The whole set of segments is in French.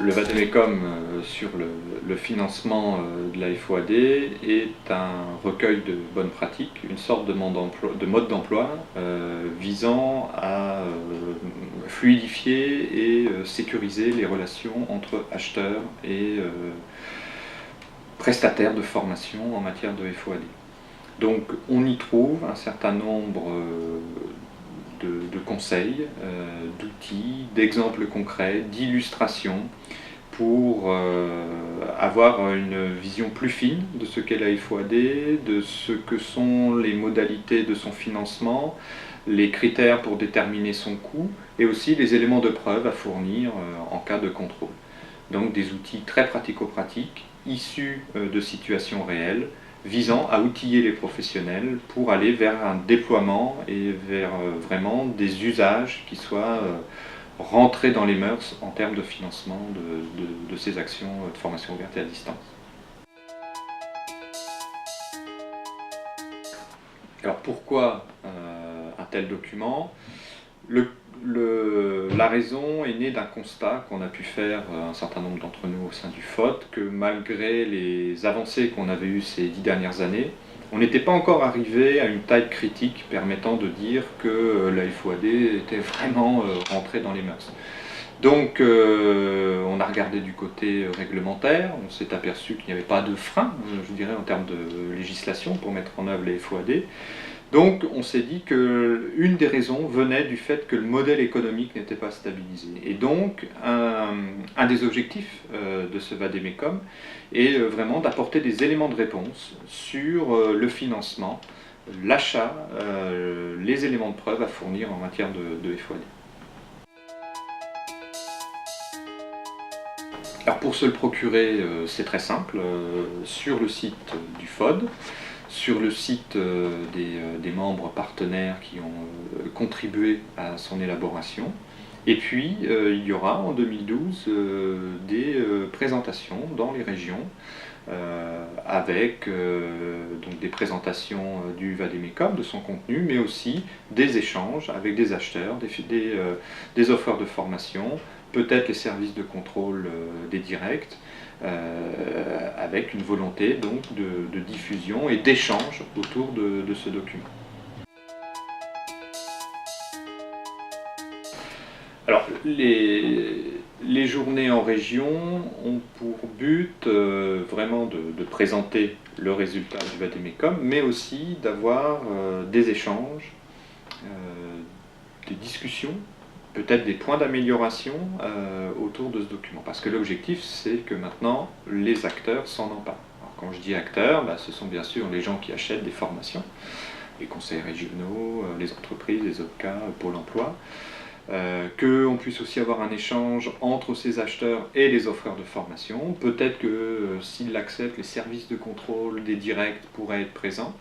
Le vademecum sur le financement de la FOAD est un recueil de bonnes pratiques, une sorte de mode d'emploi visant à fluidifier et sécuriser les relations entre acheteurs et prestataires de formation en matière de FOAD. Donc on y trouve un certain nombre de conseils, d'outils, d'exemples concrets, d'illustrations pour avoir une vision plus fine de ce qu'est la FOAD, de ce que sont les modalités de son financement, les critères pour déterminer son coût et aussi les éléments de preuve à fournir en cas de contrôle. Donc des outils très pratico-pratiques, issus de situations réelles, visant à outiller les professionnels pour aller vers un déploiement et vers vraiment des usages qui soient rentrés dans les mœurs en termes de financement de ces actions de formation ouverte et à distance. Alors pourquoi un tel document ? La raison est née d'un constat qu'on a pu faire, un certain nombre d'entre nous au sein du FOD, que malgré les avancées qu'on avait eues ces 10 dernières années, on n'était pas encore arrivé à une taille critique permettant de dire que la FOAD était vraiment rentrée dans les mœurs. Donc on a regardé du côté réglementaire, on s'est aperçu qu'il n'y avait pas de frein, je dirais, en termes de législation pour mettre en œuvre les FOAD. Donc on s'est dit qu'une des raisons venait du fait que le modèle économique n'était pas stabilisé. Et donc un des objectifs de ce vademecum est vraiment d'apporter des éléments de réponse sur le financement, l'achat, les éléments de preuve à fournir en matière de FOAD. Alors pour se le procurer, c'est très simple, sur le site du FOD, sur le site des membres partenaires qui ont contribué à son élaboration. Et puis il y aura en 2012 des présentations dans les régions avec donc des présentations du vademecum, de son contenu, mais aussi des échanges avec des acheteurs, des offreurs de formation, peut-être les services de contrôle des directs, avec une volonté donc de diffusion et d'échange autour de ce document. Alors, les journées en région ont pour but vraiment de présenter le résultat du vademecum, mais aussi d'avoir des échanges, des discussions, peut-être des points d'amélioration autour de ce document. Parce que l'objectif, c'est que maintenant, les acteurs s'en emparent. Alors, quand je dis acteurs, ce sont bien sûr les gens qui achètent des formations, les conseils régionaux, les entreprises, les OPCA, Pôle emploi, qu'on puisse aussi avoir un échange entre ces acheteurs et les offreurs de formation. Peut-être que s'ils l'acceptent, les services de contrôle des directs pourraient être présents.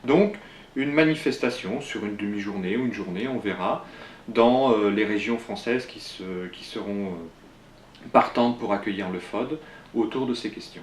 Donc, une manifestation sur une demi-journée ou une journée, on verra, dans les régions françaises qui seront partantes pour accueillir le FOD autour de ces questions.